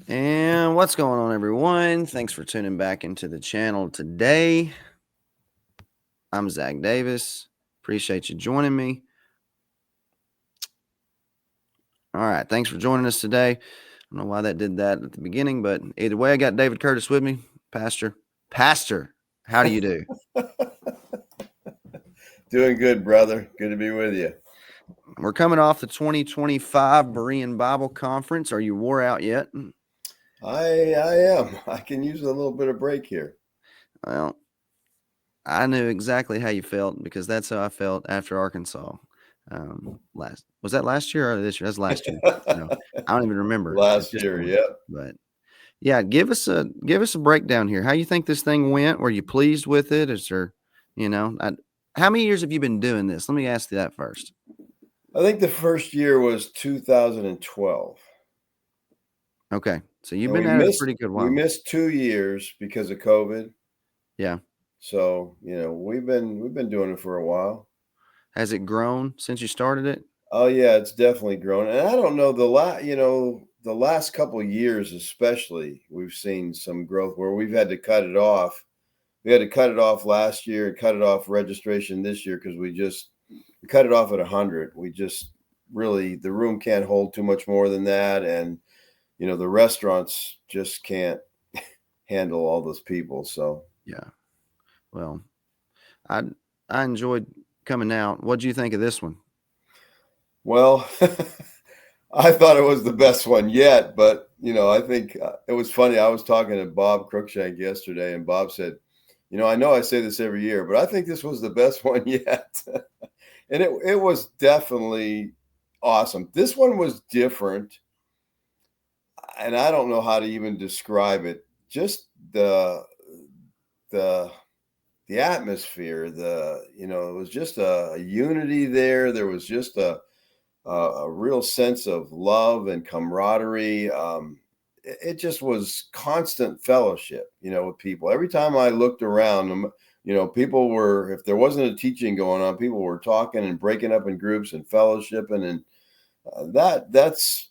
And what's going on, everyone? Thanks for tuning back into the channel today. I'm Zach Davis. Appreciate you joining me. All right. Thanks for joining us today. I don't know why that did that at the beginning, but either way, I got David Curtis with me. Pastor, how do you do? Doing good, brother. Good to be with you. We're coming off the 2025 Berean Bible Conference. Are you wore out yet? I am. I can use a little bit of break here. Well, I knew exactly how you felt because that's how I felt after Arkansas. Was that last year or this year? That's last year. No, I don't even remember at Last this year, point. yep. But yeah, give us a breakdown here. How you think this thing went? Were you pleased with it? Is there, how many years have you been doing this? Let me ask you that first. I think the first year was 2012. Okay, so you've And been at it a pretty good we while. missed 2 years because of COVID. Yeah. So, we've been doing it for a while. Has it grown since you started it? Oh yeah, it's definitely grown. And I don't know the last couple of years especially, we've seen some growth where we've had to cut it off. We had to cut it off last year and cut it off registration this year because we cut it off at 100. We just really, the room can't hold too much more than that, and the restaurants just can't handle all those people. So Yeah. Well, I I enjoyed coming out. What do you think of this one? well, I thought it was the best one yet, but I think it was funny. I was talking to Bob Cruikshank yesterday, and Bob said, I know I say this every year, but I think this was the best one yet. And it was definitely awesome. This one was different, and I don't know how to even describe it. Just the the atmosphere, it was just a unity there. There was just a real sense of love and camaraderie. It just was constant fellowship, with people. Every time I looked around, people were, if there wasn't a teaching going on, people were talking and breaking up in groups and fellowshipping, and that's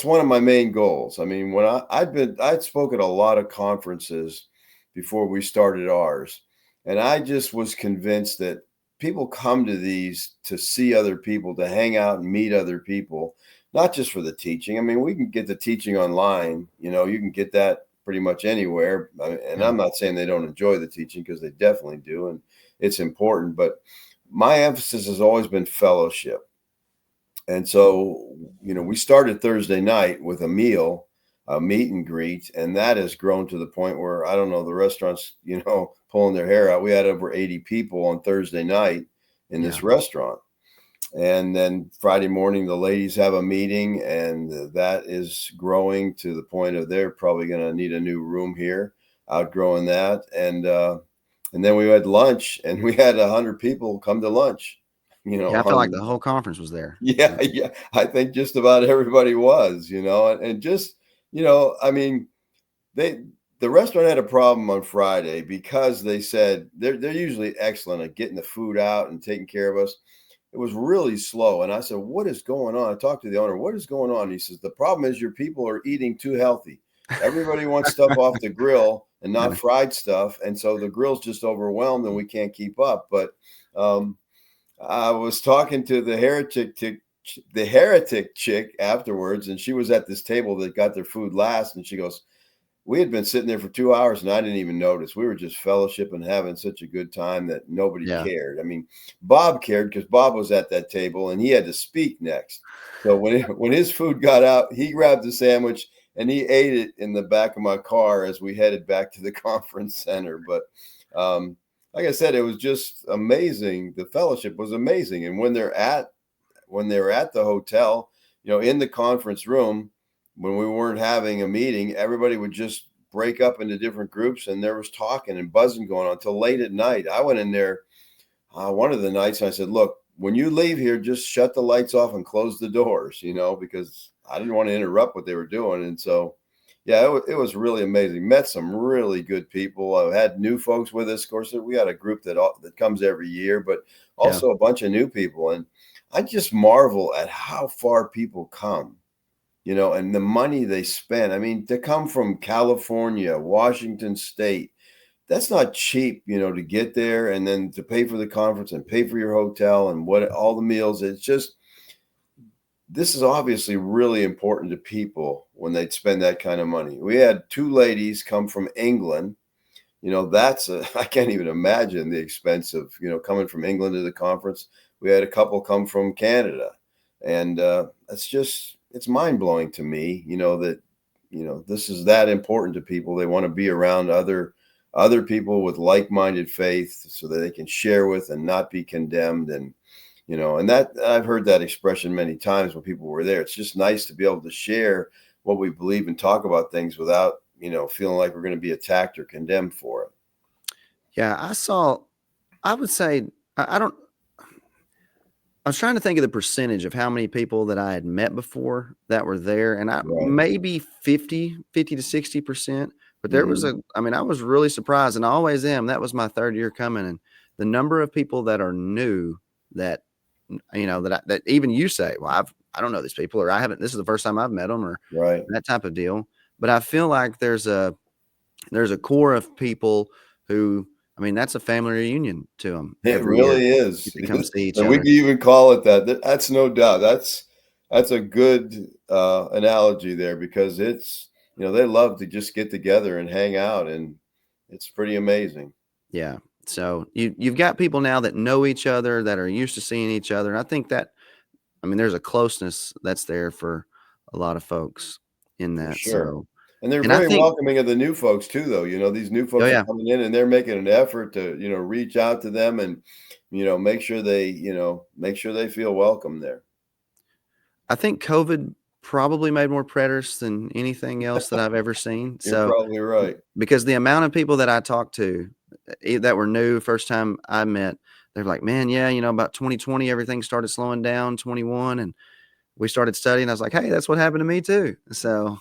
one of my main goals. I mean, when I'd spoken at a lot of conferences before we started ours, and I just was convinced that people come to these to see other people, to hang out and meet other people, not just for the teaching. I mean, we can get the teaching online. You can get that pretty much anywhere. And Yeah. I'm not saying they don't enjoy the teaching, because they definitely do, and it's important. But my emphasis has always been fellowship. And so, we started Thursday night with a meal, a meet and greet, and that has grown to the point where, I don't know, the restaurants, pulling their hair out. We had over 80 people on Thursday night in Yeah. this restaurant. And then Friday morning, the ladies have a meeting, and that is growing to the point of they're probably going to need a new room here, outgrowing that. And then we had lunch, and we had 100 people come to lunch. Yeah, I felt like On the whole conference was there. Yeah, yeah. I think just about everybody was, and just, I mean, they the restaurant had a problem on Friday because they said they're usually excellent at getting the food out and taking care of us. It was really slow. And I said, "What is going on?" I talked to the owner. "What is going on?" He says, "The problem is your people are eating too healthy. Everybody wants stuff off the grill and not Yeah. fried stuff. And so the grill's just overwhelmed and we can't keep up." But um I was talking to the heretic chick afterwards, and she was at this table that got their food last, and she goes, "We had been sitting there for 2 hours, and I didn't even notice. We were just fellowshipping, having such a good time that nobody Yeah. cared." I mean, Bob cared because Bob was at that table and he had to speak next. So when his food got out, he grabbed the sandwich and he ate it in the back of my car as we headed back to the conference center. But um, like I said, it was just amazing. The fellowship was amazing, and when they're at the hotel, in the conference room, when we weren't having a meeting, everybody would just break up into different groups, and there was talking and buzzing going on till late at night. I went in there one of the nights, and I said, "Look, when you leave here, just shut the lights off and close the doors," because I didn't want to interrupt what they were doing. And so, yeah, it was really amazing. Met some really good people. I've had new folks with us. Of course, we got a group that comes every year, but Yeah. also a bunch of new people. And I just marvel at how far people come and the money they spend. I mean, to come from California, Washington State, that's not cheap, to get there and then to pay for the conference and pay for your hotel and what all the meals. It's just, this is obviously really important to people when they'd spend that kind of money. We had two ladies come from England. That's I can't even imagine the expense of, coming from England to the conference. We had a couple come from Canada. And it's mind blowing to me, that, this is that important to people. They want to be around other people with like-minded faith so that they can share with and not be condemned. And that I've heard that expression many times when people were there. It's just nice to be able to share what we believe and talk about things without, feeling like we're going to be attacked or condemned for it. Yeah, I would say, I don't, I was trying to think of the percentage of how many people that I had met before that were there, and Right. maybe 50 to 60%. But there was Mhm. I mean, I was really surprised, and I always am. That was my third year coming, and the number of people that are new that, that even you say, well, I don't know these people, or I haven't, this is the first time I've met them, or Right. that type of deal. But I feel like there's a core of people who, I mean, that's a family reunion to them It every year. really is. Get to come see each And we other. can even call it that. That's no doubt. That's a good analogy there because it's, they love to just get together and hang out, and it's pretty amazing. Yeah. So you've got people now that know each other, that are used to seeing each other. And I think that, I mean, there's a closeness that's there for a lot of folks in For that. sure. So, And they're and I very think, welcoming of the new folks too, though. These new oh folks are yeah, coming in and they're making an effort to, reach out to them and, make sure they feel welcome there. I think COVID probably made more preterists than anything else that I've ever seen. You're So, probably right. because the amount of people that I talked to that were new, first time I met, they're like, man, yeah, about 2020, everything started slowing down, 21, and we started studying. I was like, hey, that's what happened to me too. So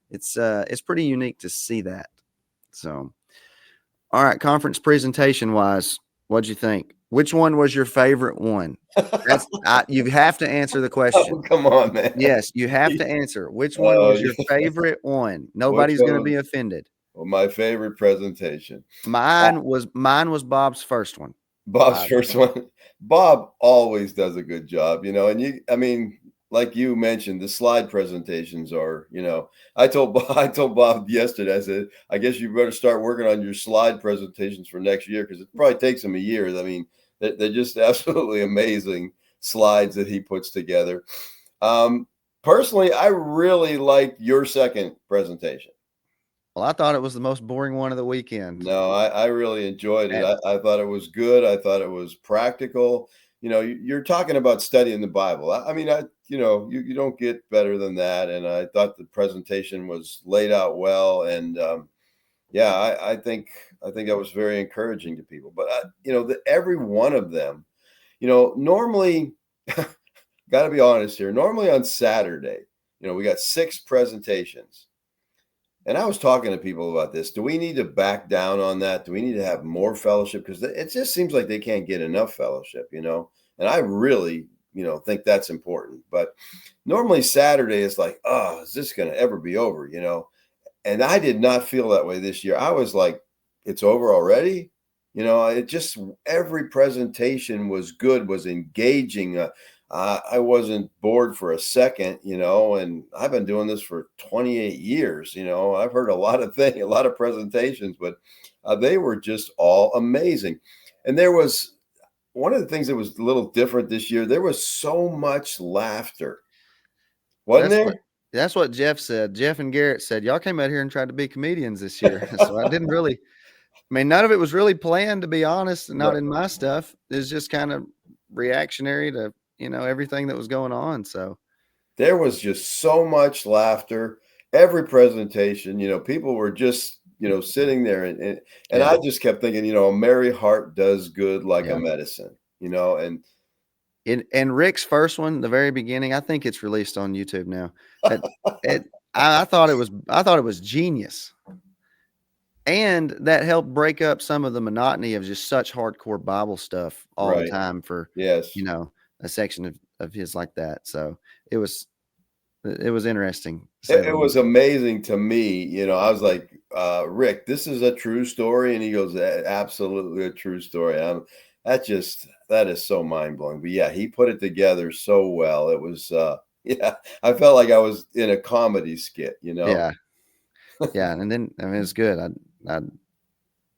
it's pretty unique to see that. So, all right, conference presentation wise, what'd you think? Which one was your favorite one? You have to answer the Oh, question. come on, man. Yes, you have to answer. Which one Oh, was your favorite one? which Nobody's one going to was be offended. my favorite presentation? Uh, Mine was Bob's first one. Bob's I, first one. Bob always does a good job, and I mean, like you mentioned, the slide presentations are, I told Bob yesterday, I said, I guess you better start working on your slide presentations for next year because it probably takes him a year. I mean, they're just absolutely amazing slides that he puts together. Um, Personally, I really liked your second presentation. well, I thought it was the most boring one of the weekend. No, I really enjoyed it. At, I thought it was good. I thought it was practical. You're talking about studying the Bible. I mean, you don't get better than that. And I thought the presentation was laid out well. And yeah, I think that was very encouraging to people. But every one of them, normally, got to be honest here. Normally on Saturday, we got 6 presentations. And I was talking to people about this. Do we need to back down on that? Do we need to have more fellowship? Because it just seems like they can't get enough fellowship. And I really, think that's important. But normally Saturday is like, oh, is this going to ever be over? And I did not feel that way this year. I was like, it's over already. It just every presentation was good, was engaging. I wasn't bored for a second, and I've been doing this for 28 years. I've heard a lot of things, a lot of presentations, but they were just all amazing. And there was one of the things that was a little different this year. There was so much laughter, wasn't that's what there? that's what Jeff said. Jeff and Garrett said, y'all came out here and tried to be comedians this year. So I didn't really, I mean, none of it was really planned, to be honest, not Right. in my stuff. It's just kind of reactionary to, everything that was going on. So There was just so much laughter. Every presentation, people were just, sitting there and yeah, I just kept thinking, a merry heart does good like a yeah. medicine, and And Rick's first one, the very beginning, I think it's released on YouTube now. It, I thought it was genius. And that helped break up some of the monotony of just such hardcore Bible stuff all the right. time for, Yes. a section of his like that. So it was It was interesting, to say the It was least. amazing to me, I was like, "Rick, this is a true story?" And he goes, Absolutely a true story." That is so mind-blowing, but yeah, he put it together so well. It was, yeah, I felt like I was in a comedy skit, you know? Yeah, yeah, and then I mean, it's good. I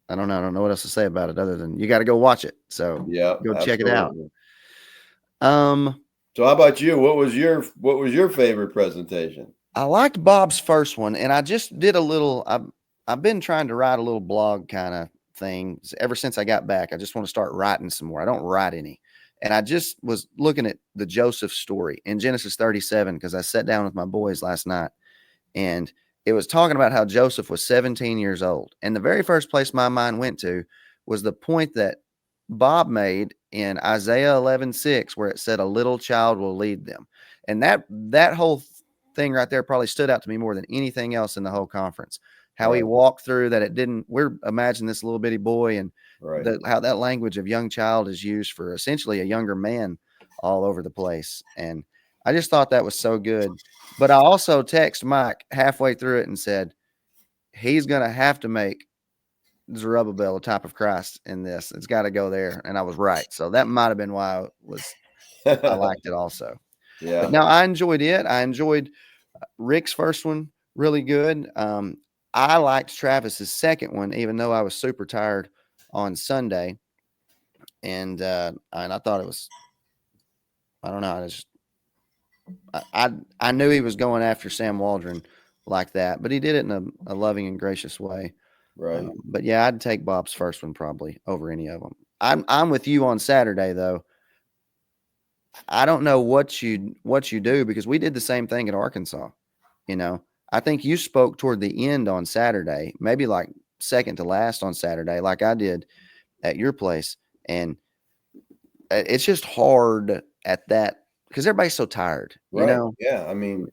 I don't know. I don't know what else to say about it other than you got to go watch it. So Yeah, go check it out. absolutely. Um, So how about you? What was your favorite presentation? I liked Bob's first one, and I just did a little. I've been trying to write a little blog kind of thing ever since I got back. I just want to start writing some more. I don't write any, and I just was looking at the Joseph story in Genesis 37 because I sat down with my boys last night, and it was talking about how Joseph was 17 years old. And the very first place my mind went to was the point that Bob made in Isaiah 11:6, where it said, "A little child will lead them." And that whole thing right there probably stood out to me more than anything else in the whole conference. How he Right, walked through that it didn't, we're imagining this little bitty boy and right. how that language of young child is used for essentially a younger man all over the place. And I just thought that was so good. But I also text Mike halfway through it and said, he's going to have to make Zerubbabel a type of Christ in this. It's got to go there. And I was right. So that might have been why I liked it also. But Yeah, no, I enjoyed it. I enjoyed Rick's first one, really good. I liked Travis's second one, even though I was super tired on Sunday. And I thought it was, I don't know, I knew he was going after Sam Waldron like that, but he did it in a loving and gracious way. right. But yeah, I'd take Bob's first one probably over any of them. I'm with you on Saturday though. I don't know what you do because we did the same thing at Arkansas. You know, I think you spoke toward the end on Saturday, maybe like second to last on Saturday, like I did at your place, and it's just hard at that because everybody's so tired. You Right, know, yeah, I mean,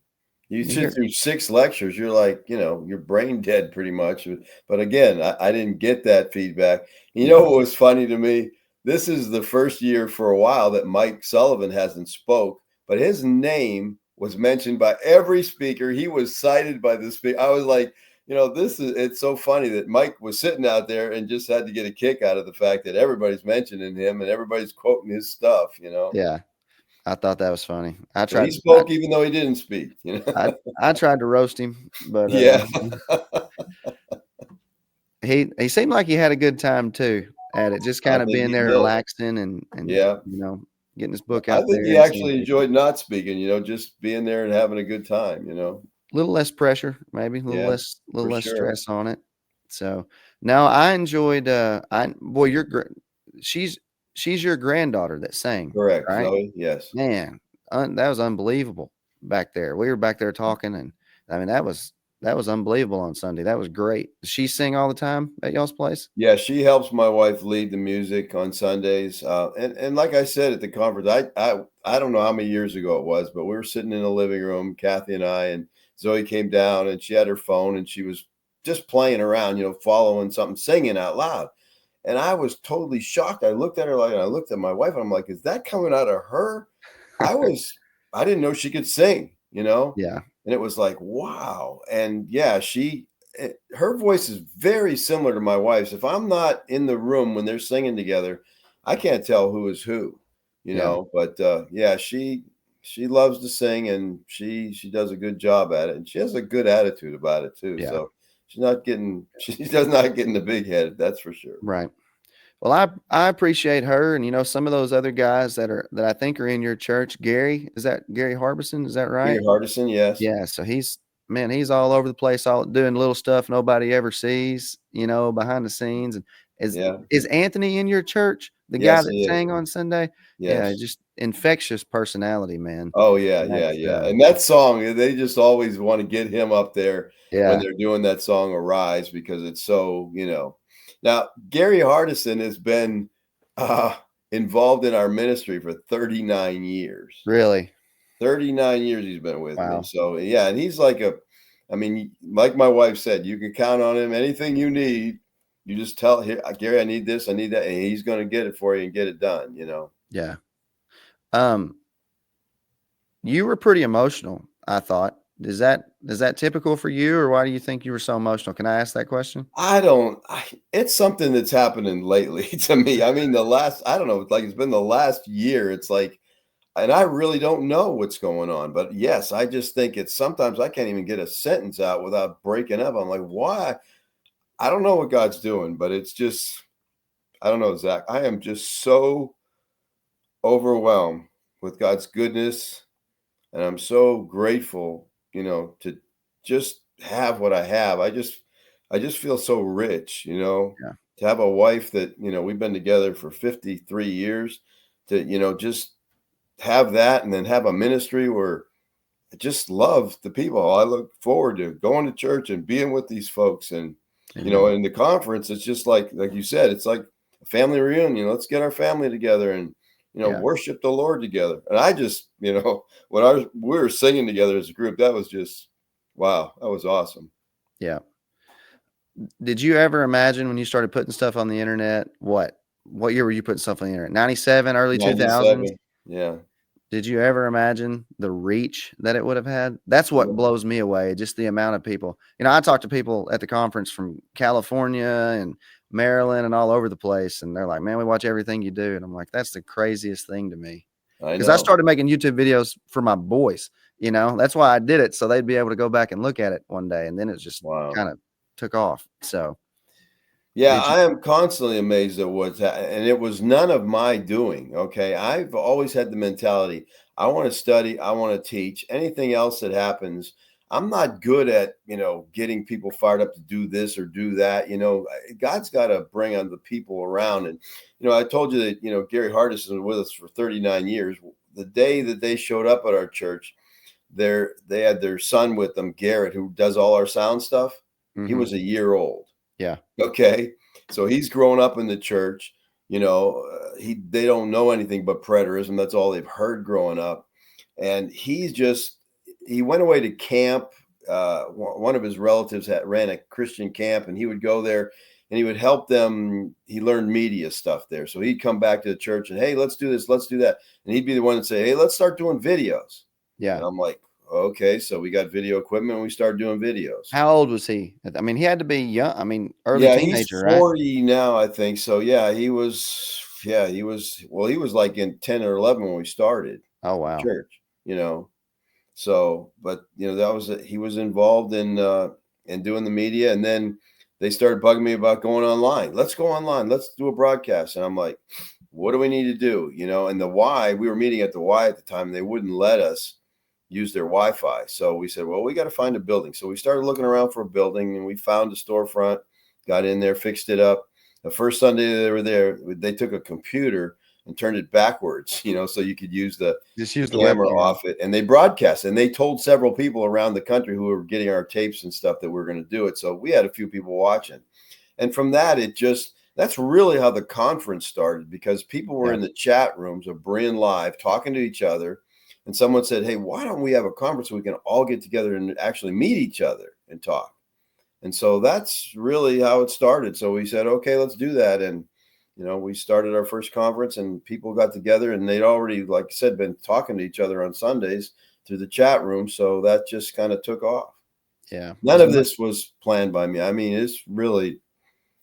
you you sit hear, through 6 lectures, you're like, you're brain dead pretty much, but again, I didn't get that feedback. You know yeah, what was funny to me? This is the first year for a while that Mike Sullivan hasn't spoke, but his name was mentioned by every speaker, he was cited by the speaker. I was like, it's so funny that Mike was sitting out there and just had to get a kick out of the fact that everybody's mentioning him and everybody's quoting his stuff. yeah. I thought that was funny. So he spoke even though he didn't speak. I I tried to roast him, but Yeah. he seemed like he had a good time too at it, just I kind of think being he there did. relaxing and Yeah. getting his book I out think there he and seeing actually people. enjoyed not speaking, just being there and having a good time. A little less pressure, maybe Yeah, a little for less sure. stress on it. So no, I enjoyed. I boy, she's she's your granddaughter that sang, Correct. right? Zoe, yes. Man, that was unbelievable back there. We were back there talking, and I mean that was unbelievable on Sunday. That was great. Does she sing all the time at y'all's place? Yeah, she helps my wife lead the music on Sundays. And like I said at the conference, I don't know how many years ago it was, but we were sitting in the living room, Kathy and I, and Zoe came down and she had her phone and she was just playing around, following something, singing out loud. And I was totally shocked. I looked at her like, and I looked at my wife, and I'm like, "Is that coming out of her?" I was, I didn't know she could sing. Yeah, And it was like, wow. And yeah, her voice is very similar to my wife's. If I'm not in the room when they're singing together, I can't tell who is who, yeah, But yeah, she loves to sing and she does a good job at it. And she has a good attitude about it too. yeah. So she does not get in the big head, that's for sure. Right. Well, I appreciate her, and some of those other guys that I think are in your church. Gary, is that Gary Harbison? Is that Gary right? Hardison, yes. Yeah. So he's all over the place, all doing little stuff nobody ever sees, behind the scenes. And is Yeah. is Anthony in your church? The guy Yes, that he is. sang on Sunday? Yeah, Yes. just infectious personality, man. Oh, yeah, yeah, That's yeah, and that song, they just always wanna get him up there when yeah, they're doing that song "Arise" because it's so. Now, Gary Hardison has been, uh, involved in our ministry for 39 years. really. 39 years he's been with me, Wow. so, yeah, and he's I mean, like my wife said, you can count on him, anything you need, you just tell, "Here, Gary, I need this, I need that," and he's gonna get it for you and get it done. Yeah. Um, you were pretty emotional. I thought. Is that typical for you, or why do you think you were so emotional? Can I ask that question? I don't it's something that's happening lately to me. I mean, the last I don't know, like, it's been the last year, it's like and I really don't know what's going on, but yes, I just think it's sometimes I can't even get a sentence out without breaking up. I'm like, "Why?" I don't know what God's doing, but it's just I don't know, Zach. I am just so overwhelmed with God's goodness, and I'm so grateful, to just have what I have. I just feel so rich, Yeah, to have a wife that, we've been together for 53 years, to, just have that and then have a ministry where I just love the people. I look forward to going to church and being with these folks. And, amen. in the conference, it's just like you said, it's like a family reunion. Let's get our family together and, Yeah, worship the Lord together. And I just, when we were singing together as a group, that was just, wow, that was awesome. yeah. Did you ever imagine when you started putting stuff on the internet? What year were you putting stuff on the internet? 97, early 2000s? 97. Yeah. Did you ever imagine the reach that it would have had? That's what Yeah. blows me away, just the amount of people. I talked to people at the conference from California and Maryland and all over the place, and they're like, "Man, we watch everything you do." And I'm like, "That's the craziest thing to me." I Because I know. started making YouTube videos for my boys. That's why I did it, so they'd be able to go back and look at it one day, and then it just Wow. kind of took off. So, Yeah, did you? I am constantly amazed at and it was none of my doing. Okay. I've always had the mentality I want to study, I want to teach. Anything else that happens, I'm not good at, getting people fired up to do this or do that. God's got to bring on the people around. And, I told you that, Gary Hardis has been with us for 39 years. The day that they showed up at our church, they had their son with them, Garrett, who does all our sound stuff. He Mhm. was a year old. Yeah, Okay. So he's grown up in the church, they don't know anything but preterism. That's all they've heard growing up. And he went away to camp. One of his relatives ran a Christian camp, and he would go there and he would help them. He learned media stuff there. So he'd come back to the church and, hey, let's do this, let's do that. And he'd be the one that say, hey, let's start doing videos. And yeah. I'm like, okay. So we got video equipment and we started doing videos. How old was he? I mean, he had to be young. I mean, early Yeah, he's teenager, right? 40 now, I think. So he was like in 10 or 11 when we started Oh, wow. church. So, but that was he was involved in doing the media, and then they started bugging me about going online. Let's go online. Let's do a broadcast. And I'm like, what do we need to do? And the Y, we were meeting at the Y at the time, and they wouldn't let us use their Wi-Fi. So we said, well, we got to find a building. So we started looking around for a building, and we found a storefront, got in there, fixed it up. The first Sunday they were there, they took a computer and turned it backwards, so you could use the Just use the camera webcam. off it. And they broadcast, and they told several people around the country who were getting our tapes and stuff that we are going to do it. So we had a few people watching. And from that, that's really how the conference started, because people were Yeah. in the chat rooms of Berean Live talking to each other. And someone said, hey, why don't we have a conference so we can all get together and actually meet each other and talk? And so that's really how it started. So we said, okay, let's do that. And, we started our first conference, and people got together, and they'd already, like I said, been talking to each other on Sundays through the chat room. So that just kind of took off. Yeah. None of this was planned by me. I mean, it's really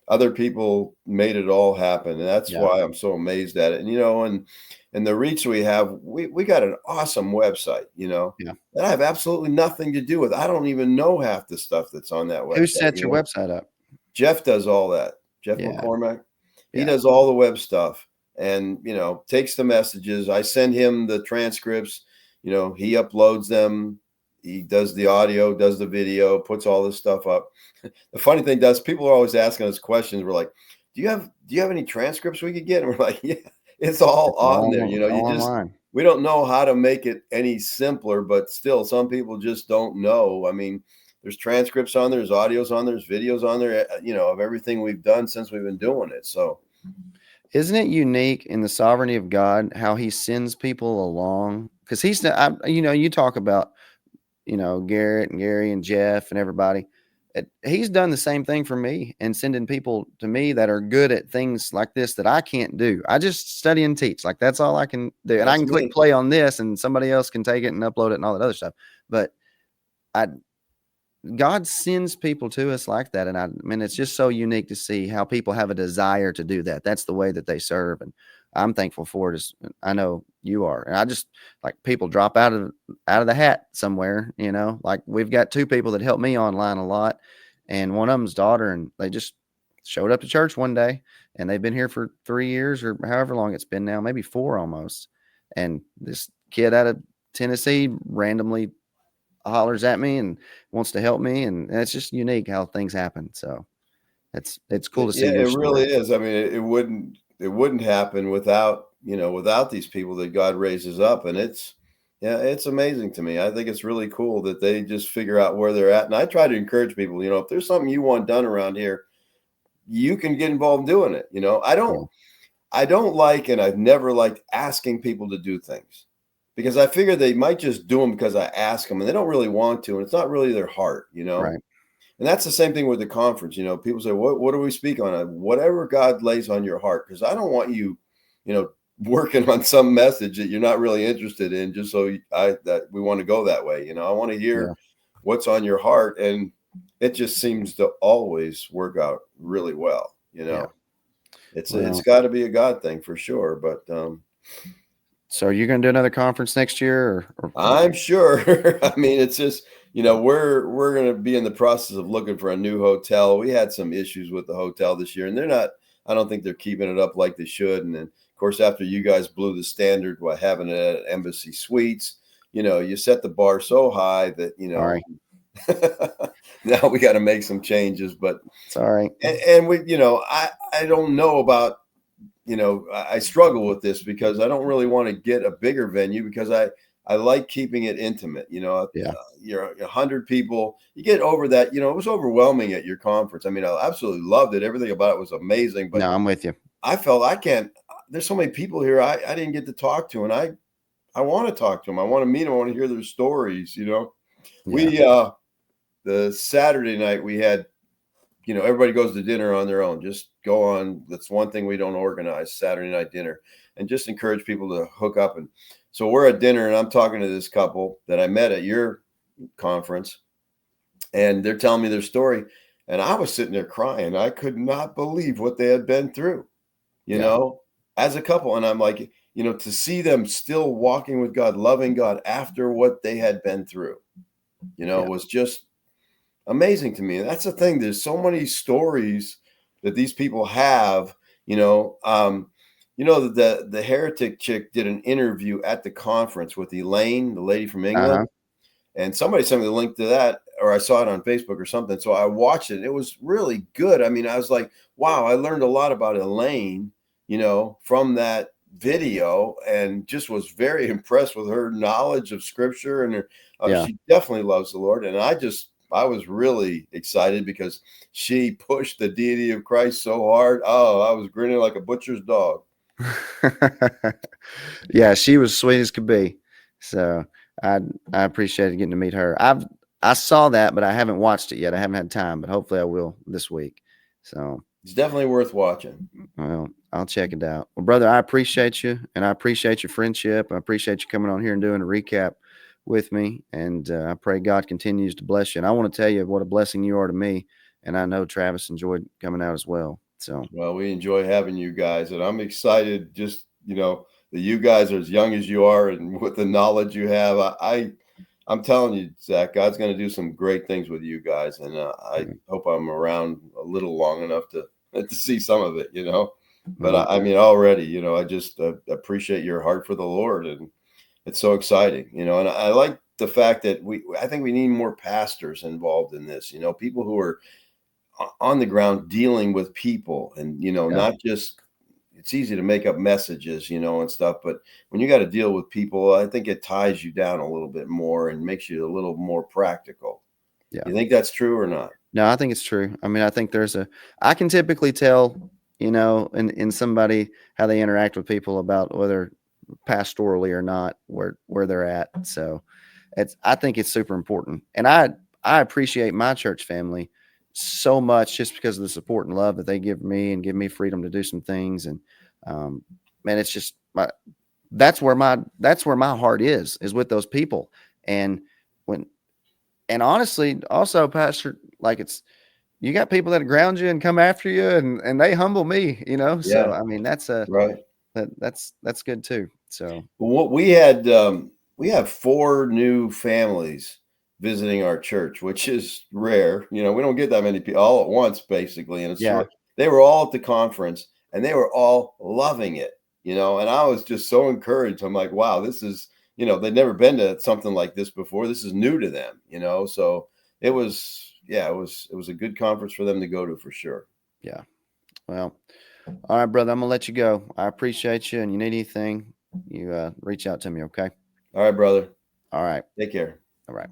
other people made it all happen, and that's Yeah. why I'm so amazed at it. And the reach we have, we got an awesome website, Yeah. that I have absolutely nothing to do with. I don't even know half the stuff that's on that Who website. set your website up? Jeff does all that. Jeff Yeah. McCormack, he Yeah. does all the web stuff, and takes the messages. I send him the transcripts. He uploads them. He does the audio, does the video, puts all this stuff up. The funny thing does, people are always asking us questions. We're like, do you have any transcripts we could get? And we're like, yeah, it's all It's on there. all online. We don't know how to make it any simpler, but still some people just don't know. I mean, there's transcripts on there, there's audios on there, there's videos on there, of everything we've done since we've been doing it. So Isn't it unique in the sovereignty of God how he sends people along? Because he's not, you talk about, Garrett and Gary and Jeff and everybody. He's done the same thing for me and sending people to me that are good at things like this that I can't do. I just study and teach. Like that's all I can do. And I that's can click me. play on this and somebody else can take it and upload it and all that other stuff. But I God sends people to us like that, and I mean, it's just so unique to see how people have a desire to do that. That's the way that they serve, and I'm thankful for it. As I know you are, and I just like people drop out of the hat somewhere. Like we've got two people that help me online a lot, and one of them's daughter, and they just showed up to church one day, and they've been here for 3 years or however long it's been now, maybe four almost. And this kid out of Tennessee randomly hollers at me and wants to help me, and it's just unique how things happen. So it's cool to see Yeah, your it really story. is. I mean, it wouldn't happen without, without these people that God raises up. And yeah, it's amazing to me. I think it's really cool that they just figure out where they're at. And I try to encourage people, if there's something you want done around here, you can get involved in doing it. Yeah, I don't like, and I've never liked asking people to do things, because I figure they might just do them because I ask them and they don't really want to. And it's not really their heart. right. And that's the same thing with the conference. People say, what do we speak on? Whatever God lays on your heart, because I don't want you, you know, working on some message that you're not really interested in, just so that we want to go that way. I want to hear Yeah, what's on your heart. And it just seems to always work out really well. yeah. It's Well, got to be a God thing for sure. But so you're gonna do another conference next year, or I'm sure. I mean, it's just, we're going to be in the process of looking for a new hotel. We had some issues with the hotel this year, and I don't think they're keeping it up like they should. And then, of course, after you guys blew the standard by having it at Embassy Suites, you set the bar so high that, sorry, now we got to make some changes. But, sorry. and we, I don't know about, I struggle with this because I don't really want to get a bigger venue, because I like keeping it intimate. Yeah, You're 100 people. You get over that. It was overwhelming at your conference. I mean, I absolutely loved it. Everything about it was amazing. But no, I'm with you. I felt I can't. There's so many people here I didn't get to talk to, and I want to talk to them. I want to meet them. I want to hear their stories. Yeah, We the Saturday night we had, everybody goes to dinner on their own. Just go on. That's one thing we don't organize, Saturday night dinner, and just encourage people to hook up. And so we're at dinner, and I'm talking to this couple that I met at your conference, and they're telling me their story. And I was sitting there crying. I could not believe what they had been through, you yeah, know, as a couple. And I'm like, to see them still walking with God, loving God after what they had been through, yeah. was just amazing to me. And that's the thing. There's so many stories that these people have, the heretic chick did an interview at the conference with Elaine, the lady from England, Uh-huh. and somebody sent me the link to that, or I saw it on Facebook or something. So I watched it. It was really good. I mean, I was like, wow, I learned a lot about Elaine, from that video, and just was very impressed with her knowledge of scripture. And Yeah. she definitely loves the Lord. And I was really excited because she pushed the deity of Christ so hard. Oh, I was grinning like a butcher's dog. Yeah, she was sweet as could be. So I appreciated getting to meet her. I saw that, but I haven't watched it yet. I haven't had time, but hopefully I will this week. So It's definitely worth watching. well, I'll check it out. Well, brother, I appreciate you, and I appreciate your friendship. I appreciate you coming on here and doing a recap with me. And I pray God continues to bless you. And I want to tell you what a blessing you are to me. And I know Travis enjoyed coming out as well. So Well, we enjoy having you guys, and I'm excited just, that you guys are as young as you are and with the knowledge you have. I'm telling you, Zach, God's going to do some great things with you guys, and I hope I'm around a little long enough to see some of it. But well, I mean, already, I just appreciate your heart for the Lord, and it's so exciting, and I like the fact that I think we need more pastors involved in this, people who are on the ground dealing with people, and yeah, not just, it's easy to make up messages, and stuff, but when you got to deal with people, I think it ties you down a little bit more and makes you a little more practical. yeah. You think that's true or not? No, I think it's true. I mean, I think I can typically tell, in somebody how they interact with people about whether pastorally or not, where they're at. So I think it's super important. And I appreciate my church family so much just because of the support and love that they give me and give me freedom to do some things. And, man, it's just that's where my heart is with those people. And when, and honestly, also, Pastor, like you got people that ground you and come after you, and they humble me, you know. So Yeah, I mean, right. that's good too. So Well, what we have 4 new families visiting our church, which is rare. You know, we don't get that many people all at once, basically. And it's yeah, they were all at the conference and they were all loving it, you know, and I was just so encouraged. I'm like, wow, this is, you know, they'd never been to something like this before. This is new to them, you know. So it was, yeah, it was a good conference for them to go to for sure. yeah. Well, all right, brother. I'm gonna let you go. I appreciate you, and you need anything, you reach out to me. Okay. All right, brother. All right. Take care. All right.